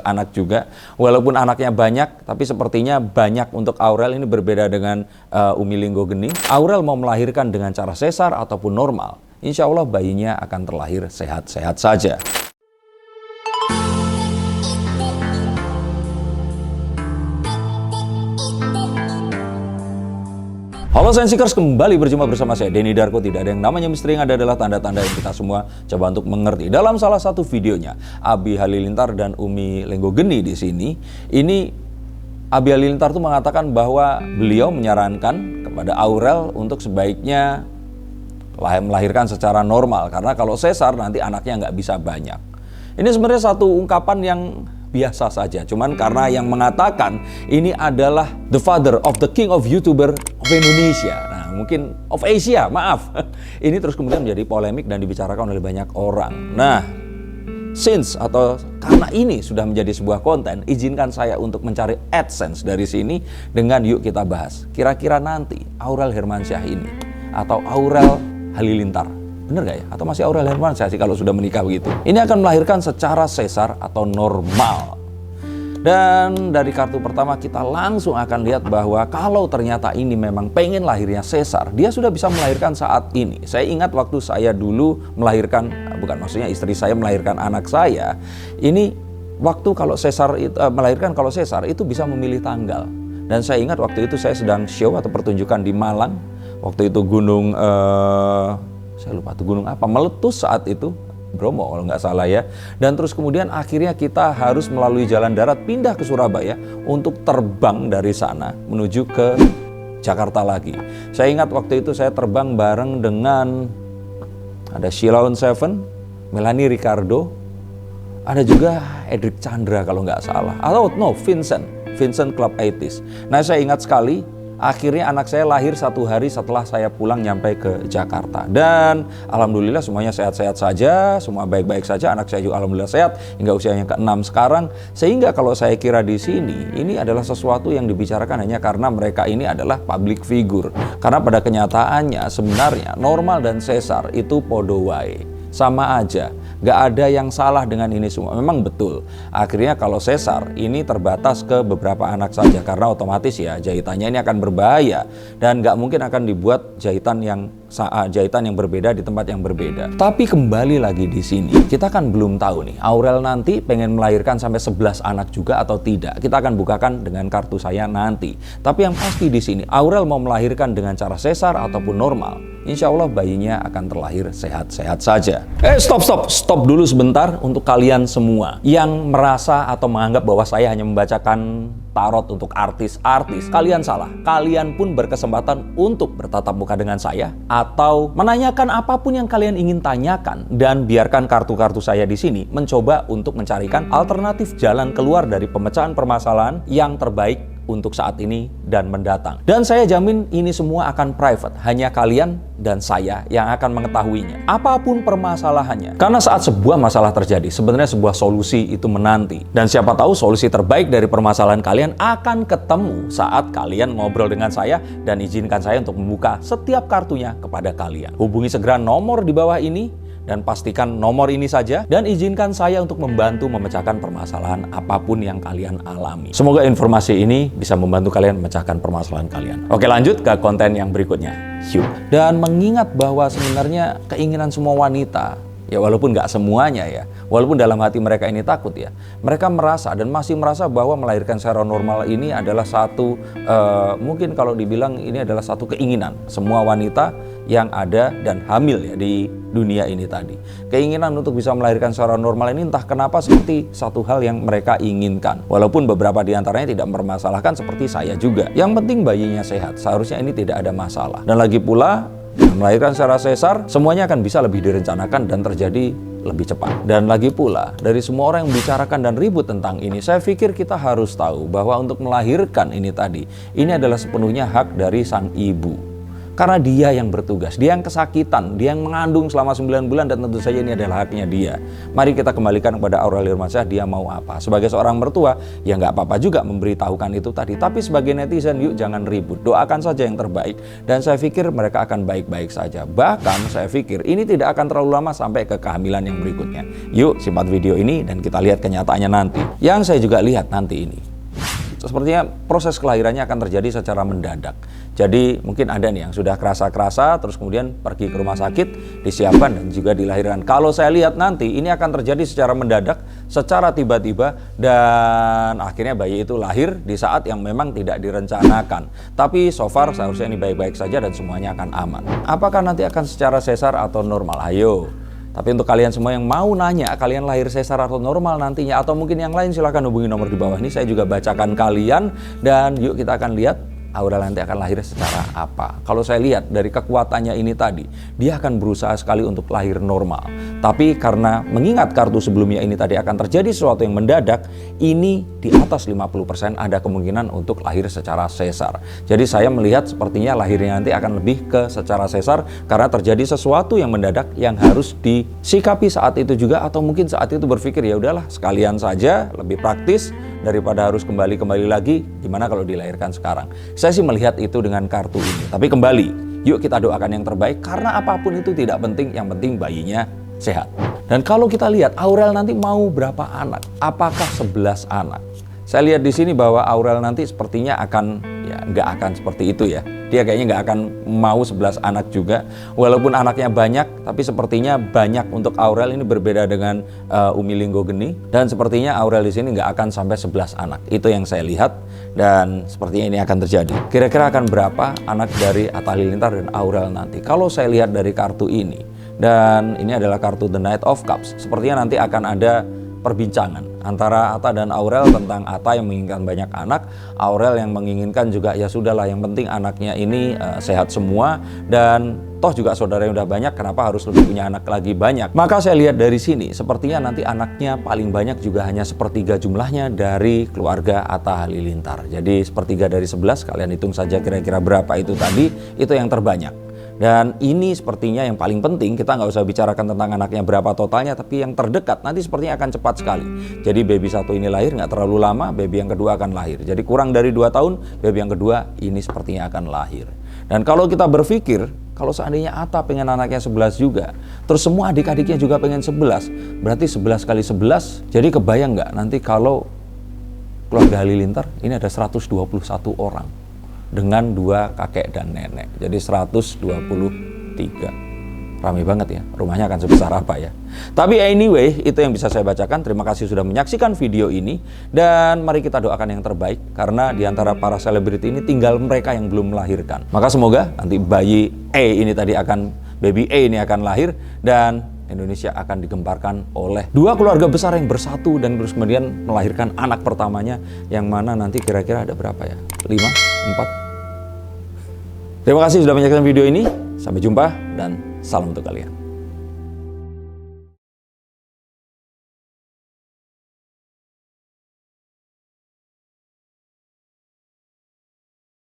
anak juga. Walaupun anaknya banyak, tapi sepertinya banyak untuk Aurel. Ini berbeda dengan Umi Lenggogeni. Aurel mau melahirkan dengan cara sesar ataupun normal, insya Allah bayinya akan terlahir sehat-sehat saja. Halo Sensikers, kembali berjumpa bersama saya Denny Darko. Tidak ada yang namanya misteri, yang ada adalah tanda-tanda yang kita semua coba untuk mengerti. Dalam salah satu videonya, Abi Halilintar dan Umi Lenggogeni di sini, ini Abi Halilintar tuh mengatakan bahwa beliau menyarankan kepada Aurel untuk sebaiknya melahirkan secara normal, karena kalau sesar nanti anaknya nggak bisa banyak. Ini sebenarnya satu ungkapan yang biasa saja, cuman karena yang mengatakan ini adalah the father of the king of YouTuber of Indonesia, nah mungkin of Asia, maaf. Ini terus kemudian menjadi polemik dan dibicarakan oleh banyak orang. Nah, karena ini sudah menjadi sebuah konten, izinkan saya untuk mencari AdSense dari sini dengan yuk kita bahas. Kira-kira nanti Aurel Hermansyah ini atau Aurel Halilintar, bener gak ya? Atau masih Aurel Hermansyah sih kalau sudah menikah begitu, ini akan melahirkan secara sesar atau normal. Dan dari kartu pertama kita langsung akan lihat bahwa kalau ternyata ini memang pengen lahirnya sesar, dia sudah bisa melahirkan saat ini. Saya ingat waktu saya dulu melahirkan, maksudnya istri saya melahirkan anak saya, ini waktu kalau sesar melahirkan kalau sesar itu bisa memilih tanggal. Dan saya ingat waktu itu saya sedang show atau pertunjukan di Malang. Waktu itu gunung saya lupa tuh gunung apa, meletus saat itu, Bromo kalau nggak salah ya. Dan terus kemudian akhirnya kita harus melalui jalan darat pindah ke Surabaya untuk terbang dari sana menuju ke Jakarta lagi. Saya ingat waktu itu saya terbang bareng dengan ada Sheila on Seven, Melanie Ricardo, ada juga Edric Chandra kalau nggak salah, atau Vincent Club 80s. Nah, saya ingat sekali, akhirnya anak saya lahir 1 hari setelah saya pulang nyampe ke Jakarta. Dan alhamdulillah semuanya sehat-sehat saja, semua baik-baik saja. Anak saya juga alhamdulillah sehat hingga usianya ke-6 sekarang. Sehingga kalau saya kira di sini, ini adalah sesuatu yang dibicarakan hanya karena mereka ini adalah public figure. Karena pada kenyataannya sebenarnya normal dan sesar itu podo wae, sama aja. Gak ada yang salah dengan ini semua. Memang betul, akhirnya kalau sesar ini terbatas ke beberapa anak saja, karena otomatis ya jahitannya ini akan berbahaya. Dan gak mungkin akan dibuat jahitan yang berbeda di tempat yang berbeda. Tapi kembali lagi di sini, kita kan belum tahu nih, Aurel nanti pengen melahirkan sampai 11 anak juga atau tidak. Kita akan bukakan dengan kartu saya nanti. Tapi yang pasti di sini, Aurel mau melahirkan dengan cara sesar ataupun normal, insya Allah bayinya akan terlahir sehat-sehat saja. Stop dulu sebentar untuk kalian semua yang merasa atau menganggap bahwa saya hanya membacakan tarot untuk artis-artis. Kalian salah. Kalian pun berkesempatan untuk bertatap muka dengan saya atau menanyakan apapun yang kalian ingin tanyakan, dan biarkan kartu-kartu saya di sini mencoba untuk mencarikan alternatif jalan keluar dari pemecahan permasalahan yang terbaik untuk saat ini dan mendatang. Dan saya jamin ini semua akan private, hanya kalian dan saya yang akan mengetahuinya, apapun permasalahannya. Karena saat sebuah masalah terjadi, sebenarnya sebuah solusi itu menanti. Dan siapa tahu solusi terbaik dari permasalahan kalian akan ketemu saat kalian ngobrol dengan saya, dan izinkan saya untuk membuka setiap kartunya kepada kalian. Hubungi segera nomor di bawah ini, dan pastikan nomor ini saja, dan izinkan saya untuk membantu memecahkan permasalahan apapun yang kalian alami. Semoga informasi ini bisa membantu kalian memecahkan permasalahan kalian. Oke, lanjut ke konten yang berikutnya. Dan mengingat bahwa sebenarnya keinginan semua wanita, ya walaupun nggak semuanya ya, walaupun dalam hati mereka ini takut ya, mereka merasa dan masih merasa bahwa melahirkan secara normal ini adalah satu, mungkin kalau dibilang ini adalah satu keinginan semua wanita yang ada dan hamil ya di dunia ini tadi. Keinginan untuk bisa melahirkan secara normal ini entah kenapa seperti satu hal yang mereka inginkan. Walaupun beberapa di antaranya tidak mempermasalahkan seperti saya juga. Yang penting bayinya sehat, seharusnya ini tidak ada masalah. Dan lagi pula, melahirkan secara sesar, semuanya akan bisa lebih direncanakan dan terjadi lebih cepat. Dan lagi pula, dari semua orang yang membicarakan dan ribut tentang ini, saya pikir kita harus tahu bahwa untuk melahirkan ini tadi, ini adalah sepenuhnya hak dari sang ibu. Karena dia yang bertugas, dia yang kesakitan, dia yang mengandung selama 9 bulan dan tentu saja ini adalah haknya dia. Mari kita kembalikan kepada Aurel Hermansyah, dia mau apa. Sebagai seorang mertua, ya nggak apa-apa juga memberitahukan itu tadi. Tapi sebagai netizen, yuk jangan ribut, doakan saja yang terbaik. Dan saya pikir mereka akan baik-baik saja. Bahkan saya pikir ini tidak akan terlalu lama sampai ke kehamilan yang berikutnya. Yuk simak video ini dan kita lihat kenyataannya nanti. Yang saya juga lihat nanti ini, sepertinya proses kelahirannya akan terjadi secara mendadak. Jadi mungkin ada nih yang sudah kerasa-kerasa terus kemudian pergi ke rumah sakit, disiapkan dan juga dilahirkan. Kalau saya lihat nanti ini akan terjadi secara mendadak, secara tiba-tiba, dan akhirnya bayi itu lahir di saat yang memang tidak direncanakan. Tapi so far seharusnya ini baik-baik saja dan semuanya akan aman. Apakah nanti akan secara sesar atau normal? Ayo. Tapi untuk kalian semua yang mau nanya, kalian lahir sesar atau normal nantinya, atau mungkin yang lain, silahkan hubungi nomor di bawah ini. Saya juga bacakan kalian, dan yuk kita akan lihat Aurel nanti akan lahir secara apa. Kalau saya lihat dari kekuatannya ini tadi, dia akan berusaha sekali untuk lahir normal. Tapi karena mengingat kartu sebelumnya ini tadi akan terjadi sesuatu yang mendadak, ini di atas 50% ada kemungkinan untuk lahir secara sesar. Jadi saya melihat sepertinya lahirnya nanti akan lebih ke secara sesar karena terjadi sesuatu yang mendadak yang harus disikapi saat itu juga, atau mungkin saat itu berpikir ya udahlah sekalian saja, lebih praktis daripada harus kembali lagi. Gimana kalau dilahirkan sekarang? Saya sih melihat itu dengan kartu ini. Tapi kembali, yuk kita doakan yang terbaik karena apapun itu tidak penting, yang penting bayinya sehat. Dan kalau kita lihat Aurel nanti mau berapa anak? Apakah 11 anak? Saya lihat di sini bahwa Aurel nanti sepertinya akan, ya nggak akan seperti itu ya. Dia kayaknya nggak akan mau 11 anak juga. Walaupun anaknya banyak, tapi sepertinya banyak untuk Aurel ini berbeda dengan Umi Linggo Geni. Dan sepertinya Aurel di sini nggak akan sampai 11 anak. Itu yang saya lihat dan sepertinya ini akan terjadi. Kira-kira akan berapa anak dari Atta Halilintar dan Aurel nanti? Kalau saya lihat dari kartu ini, dan ini adalah kartu The Knight of Cups, sepertinya nanti akan ada perbincangan antara Atta dan Aurel tentang Atta yang menginginkan banyak anak, Aurel yang menginginkan juga ya sudahlah yang penting anaknya ini sehat semua, dan toh juga saudaranya udah banyak, kenapa harus lebih punya anak lagi banyak. Maka saya lihat dari sini sepertinya nanti anaknya paling banyak juga hanya sepertiga jumlahnya dari keluarga Atta Halilintar. Jadi sepertiga dari 11, kalian hitung saja kira-kira berapa itu tadi, itu yang terbanyak. Dan ini sepertinya yang paling penting, kita nggak usah bicarakan tentang anaknya berapa totalnya, tapi yang terdekat nanti sepertinya akan cepat sekali. Jadi baby satu ini lahir nggak terlalu lama, baby yang kedua akan lahir. Jadi kurang dari 2 tahun, baby yang kedua ini sepertinya akan lahir. Dan kalau kita berpikir, kalau seandainya Atta pengen anaknya 11 juga, terus semua adik-adiknya juga pengen 11, berarti 11 kali 11, jadi kebayang nggak nanti kalau keluarga Halilintar ini ada 121 orang. Dengan 2 kakek dan nenek, jadi 123. Ramai banget ya, rumahnya akan sebesar apa ya. Tapi anyway, itu yang bisa saya bacakan. Terima kasih sudah menyaksikan video ini, dan mari kita doakan yang terbaik, karena diantara para selebriti ini tinggal mereka yang belum melahirkan. Maka semoga nanti bayi baby A ini akan lahir, dan Indonesia akan digemparkan oleh 2 keluarga besar yang bersatu dan terus kemudian melahirkan anak pertamanya, yang mana nanti kira-kira ada berapa ya? 5, 4. Terima kasih sudah menyaksikan video ini. Sampai jumpa dan salam untuk kalian.